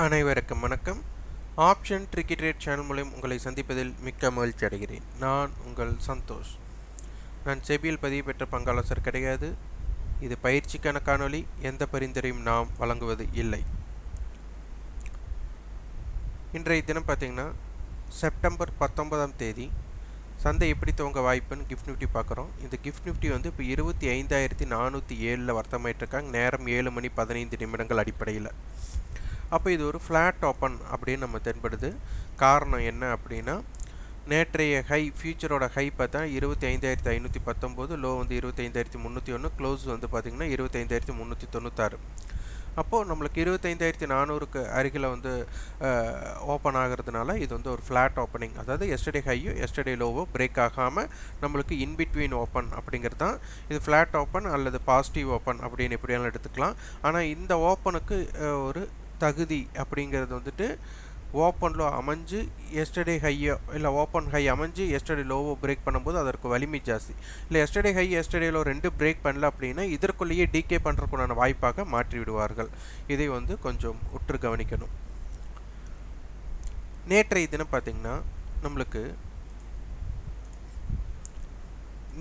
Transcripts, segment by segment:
அனைவருக்கும் வணக்கம். Option tricky trade channel மூலம் உங்களை சந்திப்பதில் மிக்க மகிழ்ச்சி அடைகிறேன். நான் உங்கள் சந்தோஷ். நான் செபியில் பதிவு பெற்ற பங்காளர் கிடையாது. இது பயிற்சிக்கான காணொளி. எந்த பரிந்துரையும் நாம் வழங்குவது இல்லை. இன்றைய தினம் பார்த்தீங்கன்னா செப்டம்பர் 19ஆம் தேதி சந்தை எப்படி துவங்க வாய்ப்புன்னு கிஃப்ட் நிஃப்டி பார்க்குறோம். இந்த கிஃப்ட் நிஃப்டி வந்து இப்போ 25,407 வர்த்தமாயிட்டிருக்காங்க. நேரம் 7:15 அடிப்படையில். அப்போ இது ஒரு ஃப்ளாட் ஓப்பன் அப்படின்னு நம்ம தென்படுது. காரணம் என்ன அப்படின்னா, நேற்றைய ஹை ஃபியூச்சரோட ஹை பார்த்தா 25,519, லோ வந்து 25,301, க்ளோஸ் வந்து பார்த்திங்கன்னா 25,396. அப்போது நம்மளுக்கு 25,400க்கு அருகில் வந்து ஓப்பன் ஆகிறதுனால இது வந்து ஒரு ஃப்ளாட் ஓப்பனிங். அதாவது எஸ்டர்டே ஹையோ எஸ்டர்டே லோவோ பிரேக் ஆகாமல் நம்மளுக்கு இன்பிட்வீன் ஓப்பன் அப்படிங்கிறது தான் இது. ஃப்ளாட் ஓப்பன் அல்லது பாசிட்டிவ் ஓப்பன் அப்படின்னு எப்படியாலும் எடுத்துக்கலாம். ஆனால் இந்த ஓப்பனுக்கு ஒரு தகுதி அப்படிங்கிறது வந்துட்டு ஓப்பன் லோ அமைஞ்சு எஸ்டர்டே ஹையோ இல்லை ஓப்பன் ஹை அமைஞ்சு எஸ்டர்டே லோவோ பிரேக் பண்ணும்போது அதற்கு வலிமை ஜாஸ்தி. இல்லை எஸ்டர்டே ஹை எஸ்டர்டே லோ ரெண்டு பிரேக் பண்ணல அப்படின்னா இதற்குள்ளேயே டிகே பண்ணுறதுக்குண்டான வாய்ப்பாக மாற்றி விடுவார்கள். இதை வந்து கொஞ்சம் உற்று கவனிக்கணும். நேற்றைய தினம் பார்த்திங்கன்னா நம்மளுக்கு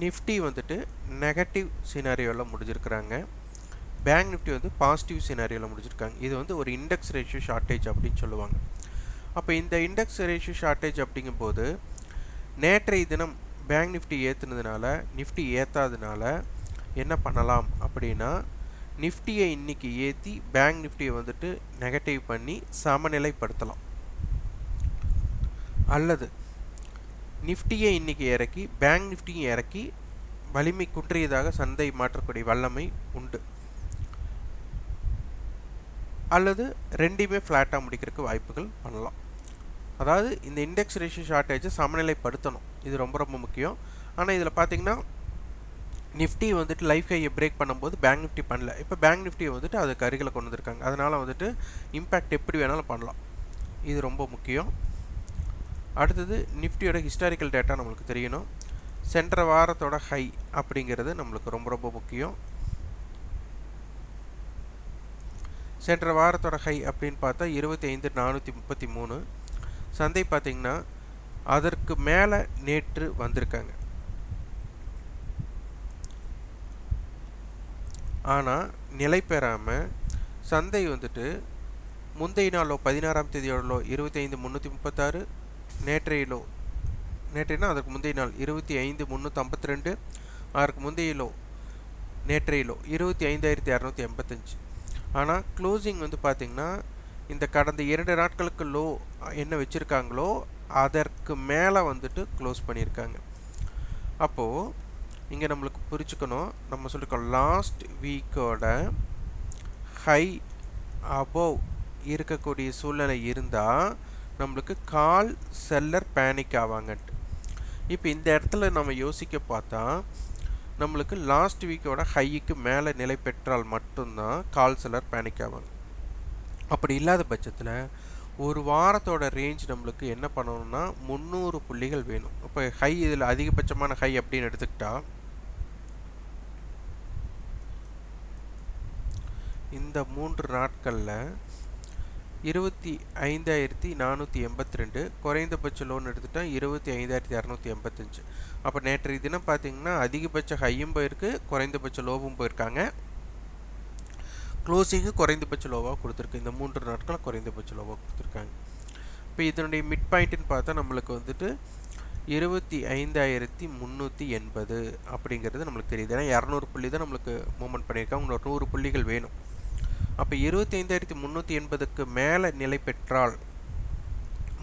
நிஃப்டி வந்துட்டு நெகட்டிவ் சினாரியோவில் முடிஞ்சிருக்கிறாங்க. பேங்க் நிஃப்டி வந்து பாசிட்டிவ் சினாரியோவில் முடிஞ்சிருக்காங்க. இது வந்து ஒரு இண்டெக்ஸ் ரேஷியோ ஷார்ட்டேஜ் அப்படின்னு சொல்லுவாங்க. அப்போ இந்த இண்டெக்ஸ் ரேஷியோ ஷார்ட்டேஜ் அப்படிங்கும்போது நேற்றைய தினம் பேங்க் நிஃப்டி ஏற்றுனதுனால நிஃப்டி ஏற்றாததுனால என்ன பண்ணலாம் அப்படின்னா, நிஃப்டியை இன்றைக்கி ஏற்றி பேங்க் நிஃப்டியை வந்துட்டு நெகட்டிவ் பண்ணி சமநிலைப்படுத்தலாம். அல்லது நிஃப்டியை இன்றைக்கி இறக்கி பேங்க் நிஃப்டியும் இறக்கி வலிமை குன்றியதாக சந்தை மாற்றக்கூடிய வல்லமை உண்டு. அல்லது ரெண்டுமே ஃப்ளாட்டாக முடிக்கிறதுக்கு வாய்ப்புகள் பண்ணலாம். அதாவது இந்த இண்டெக்ஸ் ரேஷியோ ஷார்ட்டேஜை சமநிலைப்படுத்தணும். இது ரொம்ப ரொம்ப முக்கியம். ஆனால் இதில் பார்த்தீங்கன்னா நிஃப்டி வந்துட்டு லைஃப் ஹையை பிரேக் பண்ணும்போது பேங்க் நிஃப்டி பண்ணல. இப்போ பேங்க் நிஃப்டியை வந்துட்டு அதுக்கு அருகில் கொண்டு வந்திருக்காங்க. அதனால் வந்துட்டு இம்பேக்ட் எப்படி வேணாலும் பண்ணலாம். இது ரொம்ப முக்கியம். அடுத்தது நிஃப்டியோட ஹிஸ்டாரிக்கல் டேட்டா நம்மளுக்கு தெரியணும். சென்ற வாரத்தோட ஹை அப்படிங்கிறது நம்மளுக்கு ரொம்ப ரொம்ப முக்கியம். சென்ற வாரத்தோட ஹை அப்படின்னு பார்த்தா 25,433. சந்தை பார்த்திங்கன்னா அதற்கு மேலே நேற்று வந்திருக்காங்க. ஆனால் நிலை பெறாமல் சந்தை வந்துட்டு முந்தைய நாளோ 16ஆம் தேதியோட லோ 25,336, நேற்றையனா அதற்கு முந்தைய நாள் 25,352, அதற்கு முந்தைய லோ நேற்றைய லோ 25,285. ஆனால் க்ளோசிங் வந்து பார்த்திங்கன்னா இந்த கடந்த 2 நாட்களுக்கு லோ என்ன வச்சுருக்காங்களோ அதற்கு மேலே வந்துட்டு க்ளோஸ் பண்ணியிருக்காங்க. அப்போது இங்கே நம்மளுக்கு புரிச்சுக்கணும், நம்ம சொல்லியிருக்கோம் லாஸ்ட் வீக்கோட ஹை அபோவ் இருக்கக்கூடிய சூழ்நிலை இருந்தால் நம்மளுக்கு கால் செல்லர் பேனிக் ஆவாங்கன்ட்டு. இப்போ இந்த இடத்துல நம்ம யோசிக்க பார்த்தா நம்மளுக்கு லாஸ்ட் வீக்கோட ஹைக்கு மேலே நிலை பெற்றால் மட்டும்தான் கால் செல்லர் பேனிக் ஆவாங்க. அப்படி இல்லாத பட்சத்தில் ஒரு வாரத்தோட ரேஞ்ச் நம்மளுக்கு என்ன பண்ணணும்னா 300 புள்ளிகள் வேணும். இப்போ ஹை இதில் அதிகபட்சமான ஹை அப்படின்னு எடுத்துக்கிட்டா இந்த 3 நாட்களில் 25,482, குறைந்தபட்ச லோன் எடுத்துட்டா 25,285. அப்போ நேற்றைய தினம் பார்த்திங்கன்னா அதிகபட்ச ஹையும் போயிருக்கு, குறைந்தபட்ச லோவும் போயிருக்காங்க. க்ளோசிங்கு குறைந்தபட்ச லோவாக கொடுத்துருக்கு. இந்த 3 நாட்கள் குறைந்தபட்ச லோவாக கொடுத்துருக்காங்க. இப்போ இதனுடைய மிட் பாயிண்ட்டுன்னு பார்த்தா நம்மளுக்கு வந்துட்டு 25,380 அப்படிங்கிறது நம்மளுக்கு தெரியுது. ஏன்னா 200 புள்ளி தான் நம்மளுக்கு மூவ்மெண்ட் பண்ணியிருக்காங்க. இன்னொரு 100 புள்ளிகள் வேணும். அப்போ 25,380க்கு மேலே நிலை பெற்றால்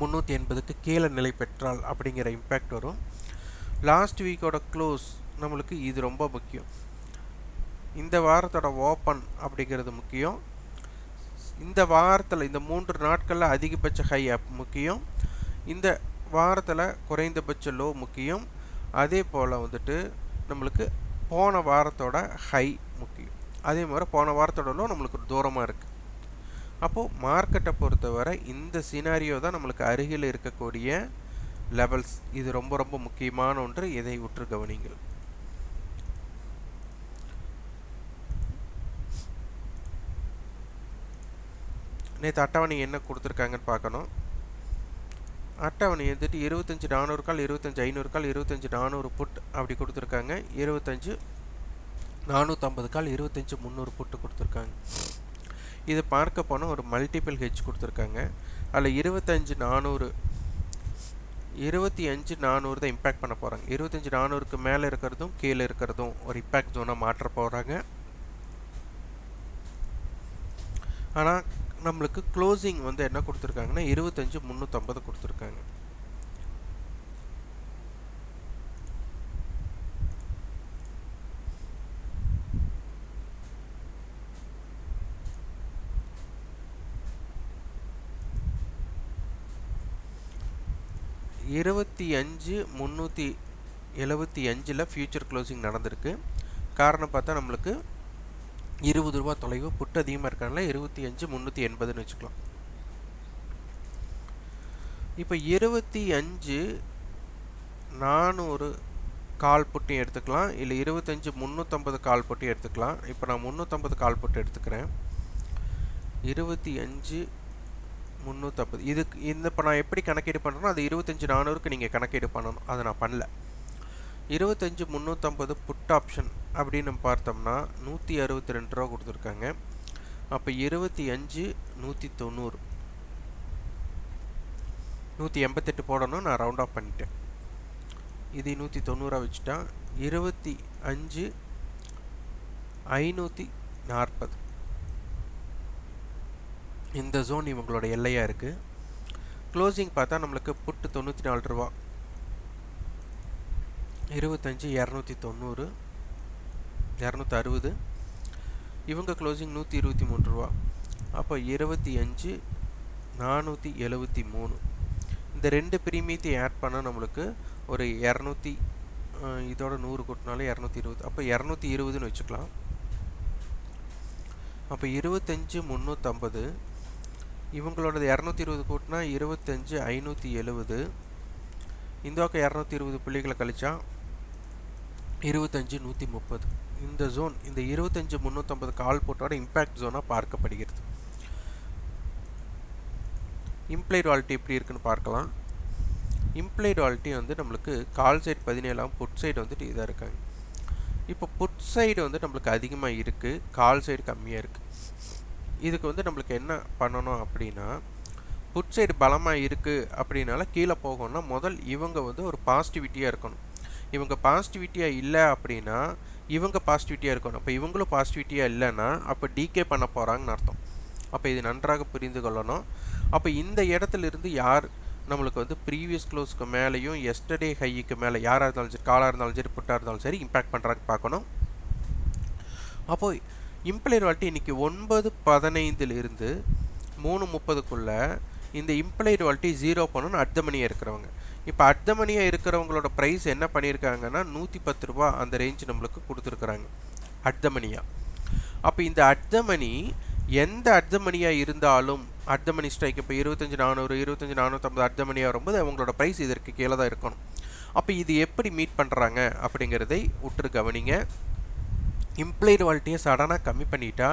380க்கு கீழே நிலை பெற்றால் அப்படிங்கிற இம்பேக்ட் வரும். லாஸ்ட் வீக்கோட க்ளோஸ் நம்மளுக்கு இது ரொம்ப முக்கியம். இந்த வாரத்தோட ஓப்பன் அப்படிங்கிறது முக்கியம். இந்த வாரத்தில் இந்த 3 நாட்களில் அதிகபட்ச ஹை முக்கியம். இந்த வாரத்தில் குறைந்தபட்ச லோ முக்கியம். அதே போல் வந்துட்டு நம்மளுக்கு போன வாரத்தோட ஹை முக்கியம். அதே மாதிரி போன வாரத்தோட லோ நம்மளுக்கு தூரமாக இருக்குது. அப்போது மார்க்கெட்டை பொறுத்தவரை இந்த சினாரியோ தான் நம்மளுக்கு அருகில் இருக்கக்கூடிய லெவல்ஸ். இது ரொம்ப ரொம்ப முக்கியமான ஒன்று. இதை உற்று கவனிங்கள். நேற்று அட்டவணை என்ன கொடுத்துருக்காங்கன்னு பார்க்கணும். அட்டவணை வந்துட்டு 25 400 கால், 25 500 கால், 25 400 புட் அப்படி கொடுத்துருக்காங்க. 25 450 கால், 25 300 புட்டு கொடுத்துருக்காங்க. இது பார்க்க போனால் ஒரு மல்டிபிள் ஹெட்ஜ் கொடுத்துருக்காங்க. அதில் 25 400 தான் இம்பேக்ட் பண்ண போகிறாங்க. 25 400க்கு மேலே இருக்கிறதும் கீழே இருக்கிறதும் ஒரு இம்பேக்ட் ஜோனாக மாற்ற போகிறாங்க. ஆனால் நம்மளுக்கு க்ளோசிங் வந்து என்ன கொடுத்துருக்காங்கன்னா 25 350 கொடுத்துருக்காங்க. இருபத்தி 375 ஃபியூச்சர் க்ளோசிங் நடந்திருக்கு. காரணம் பார்த்தா நம்மளுக்கு 20 ரூபா தொலைவு புட்டு அதிகமாக இருக்காங்களா 25 380ன்னு வச்சுக்கலாம். இப்போ 25 400 கால் புட்டையும் எடுத்துக்கலாம், இல்லை 25 350 கால் புட்டையும் எடுத்துக்கலாம். இப்போ நான் 350 கால் புட்டு எடுத்துக்கிறேன். 25 350 இதுக்கு இப்போ நான் எப்படி கணக்கீடு பண்ணுறேன்னா அது 25 400க்கு நீங்கள் கணக்கீடு பண்ணணும். அதை நான் பண்ணல. 25 350 புட் ஆப்ஷன் அப்படின்னு பார்த்தோம்னா 162 ரூபா கொடுத்துருக்காங்க. அப்போ 25 190 188 போடணும். நான் ரவுண்ட் ஆஃப் பண்ணிட்டேன். இது 190 வச்சுட்டா 25 540 இந்த ஜோன் இவங்களோட எல்லையாக இருக்குது. க்ளோசிங் பார்த்தா நம்மளுக்கு புட்டு 94 ரூபா, 25 290 260, இவங்க க்ளோசிங் 123 ரூபா. அப்போ 25 473. இந்த ரெண்டு பிரீமியத்தையும் ஆட் பண்ணால் நம்மளுக்கு ஒரு 200 இதோட 100 கூட்டினாலே 220. அப்போ 220ன்னு வச்சுக்கலாம். அப்போ 25 350 இவங்களோடது 220 கூட்டினா 25 570. இந்த பக்கம் 220 புள்ளிகளை கழிச்சா 25 130. இந்த ஜோன் இந்த 25 350 கால் போட்டோட இம்பேக்ட் ஜோனாக பார்க்கப்படுகிறது. இம்ப்ளைட் வாலிட்டி எப்படி இருக்குன்னு பார்க்கலாம். இம்ப்ளைட் வாலிட்டி வந்து நம்மளுக்கு கால் சைடு 17, புட் சைடு வந்துட்டு இதாக இருக்காங்க. இப்போ புட் சைடு வந்து நம்மளுக்கு அதிகமாக இருக்குது, கால் சைடு கம்மியாக இருக்குது. இதுக்கு வந்து நம்மளுக்கு என்ன பண்ணணும் அப்படின்னா, புட் சைடு பலமாக இருக்குது அப்படின்னால கீழே போகணும்னா முதல் இவங்க வந்து ஒரு பாசிட்டிவிட்டியாக இருக்கணும். இவங்க பாசிட்டிவிட்டியாக இல்லை அப்படின்னா இவங்க பாசிட்டிவிட்டியாக இருக்கணும். அப்போ இவங்களும் பாசிட்டிவிட்டியாக இல்லைன்னா அப்போ டிகே பண்ண போகிறாங்கன்னு அர்த்தம். அப்போ இது நன்றாக புரிந்து கொள்ளணும். அப்போ இந்த இடத்துல இருந்து யார் நம்மளுக்கு வந்து ப்ரீவியஸ் க்ளோஸ்க்கு மேலேயும் எஸ்டர்டே ஹைக்கு மேலே யாராக இருந்தாலும் சரி, காலாக இருந்தாலும் சரி, புட்டாக இருந்தாலும் சரி இம்பேக்ட் பண்ணுறாங்க பார்க்கணும். அப்போது இம்ப்ளைட் வாலிட்டி இன்றைக்கி 9:15 3:30க்குள்ளே இந்த இம்ப்ளைட் வாலிட்டி 0 பண்ணணும்னு அர்த்தமணியாக இருக்கிறவங்க. இப்போ அர்த்தமணியாக இருக்கிறவங்களோட ப்ரைஸ் என்ன பண்ணியிருக்காங்கன்னா 110 ரூபா அந்த ரேஞ்சு நம்மளுக்கு கொடுத்துருக்குறாங்க அர்த்தமணியாக. அப்போ இந்த அர்த்தமணி எந்த அர்த்தமணியாக இருந்தாலும் அர்த்தமணி ஸ்ட்ரைக் இப்போ 25 400 25 450 அர்த்தமணியாக வரும்போது அவங்களோட ப்ரைஸ் இதற்கு கீழே தான் இருக்கணும். அப்போ இது எப்படி மீட் பண்ணுறாங்க அப்படிங்கிறதை உற்று கவனிங்க. இம்ப்ளைடு வாலிட்டியை சடனாக கம்மி பண்ணிட்டா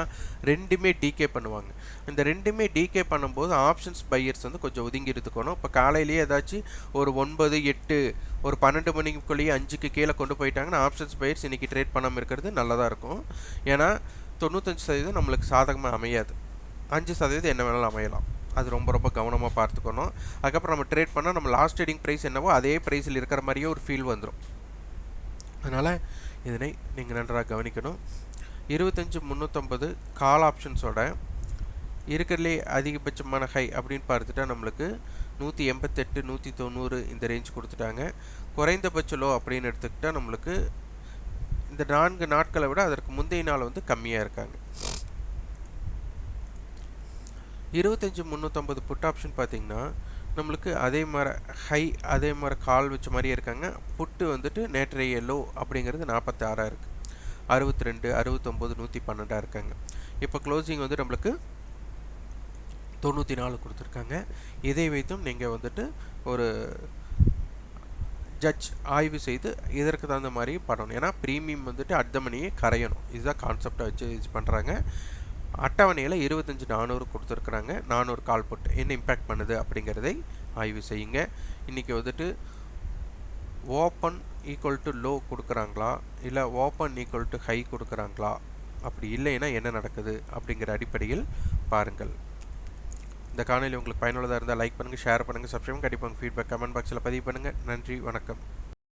ரெண்டுமே டிகே பண்ணுவாங்க. இந்த ரெண்டுமே டிகே பண்ணும்போது ஆப்ஷன்ஸ் பையர்ஸ் வந்து கொஞ்சம் ஒதுங்கி இருக்கணும். இப்போ காலையிலேயே ஏதாச்சும் ஒரு 9 8 ஒரு 12 மணிக்குள்ளேயே 5க்கு கீழே கொண்டு போயிட்டாங்கன்னா ஆப்ஷன்ஸ் பையர்ஸ் இன்றைக்கி ட்ரேட் பண்ணாமல் இருக்கிறது நல்லதாக இருக்கும். ஏன்னா 95% நம்மளுக்கு சாதகமாக அமையாது, 5% என்ன வேணாலும் அமையலாம். அது ரொம்ப ரொம்ப கவனமாக பார்த்துக்கணும். அதுக்கப்புறம் நம்ம ட்ரேட் பண்ணால் நம்ம லாஸ்ட் ட்ரேடிங் ப்ரைஸ் என்னவோ அதே ப்ரைஸில் இருக்கிற மாதிரியே ஒரு ஃபீல் வந்துடும். அதனால் இதனை நீங்கள் நன்றாக கவனிக்கணும். 25 350 கால் ஆப்ஷன்ஸோட இருக்கிறதுலே அதிகபட்சமான ஹை அப்படின்னு பார்த்துட்டா நம்மளுக்கு 188 190 இந்த ரேஞ்ச் கொடுத்துட்டாங்க. குறைந்தபட்ச லோ அப்படின்னு எடுத்துக்கிட்டால் நம்மளுக்கு இந்த 4 நாட்களை விட அதற்கு முந்தைய நாள் வந்து கம்மியாக இருக்காங்க. 25 350 புட் ஆப்ஷன் பார்த்திங்கன்னா நம்மளுக்கு அதே மாதிரி ஹை அதே மாதிரி கால் வச்ச மாதிரியே இருக்காங்க. புட்டு வந்துட்டு நேற்றைய லோ அப்படிங்கிறது 46 இருக்குது, 62 69 112 இருக்காங்க. இப்போ க்ளோசிங் வந்து நம்மளுக்கு 94 கொடுத்துருக்காங்க. இதை வைத்தும் நீங்கள் வந்துட்டு ஒரு ஜட்ஜ் ஆய்வு செய்து இதற்கு தகுந்த மாதிரி பண்ணணும். ஏன்னா ப்ரீமியம் வந்துட்டு அர்த்தமணியே கரையணும், இதுதான் கான்செப்டை வச்சு இது பண்ணுறாங்க. அட்டவணையில் 25,400 கொடுத்துருக்குறாங்க. 400 கால் புட் என்ன இம்பேக்ட் பண்ணுது அப்படிங்கிறதை ஆய்வு செய்யுங்க. இன்றைக்கி வந்துட்டு ஓப்பன் ஈக்குவல் டு லோ கொடுக்குறாங்களா, இல்லை ஓப்பன் ஈக்குவல் டு ஹை கொடுக்குறாங்களா, அப்படி இல்லைன்னா என்ன நடக்குது அப்படிங்கிற அடிப்படையில் பாருங்கள். இந்த காணொலி உங்களுக்கு பயனுள்ளதாக இருந்தால் லைக் பண்ணுங்கள், ஷேர் பண்ணுங்கள், சப்ஸ்கிரைப் கண்டிப்பாக உங்கள் ஃபீட்பேக் கமெண்ட் பாக்ஸில் பதிவு பண்ணுங்கள். நன்றி, வணக்கம்.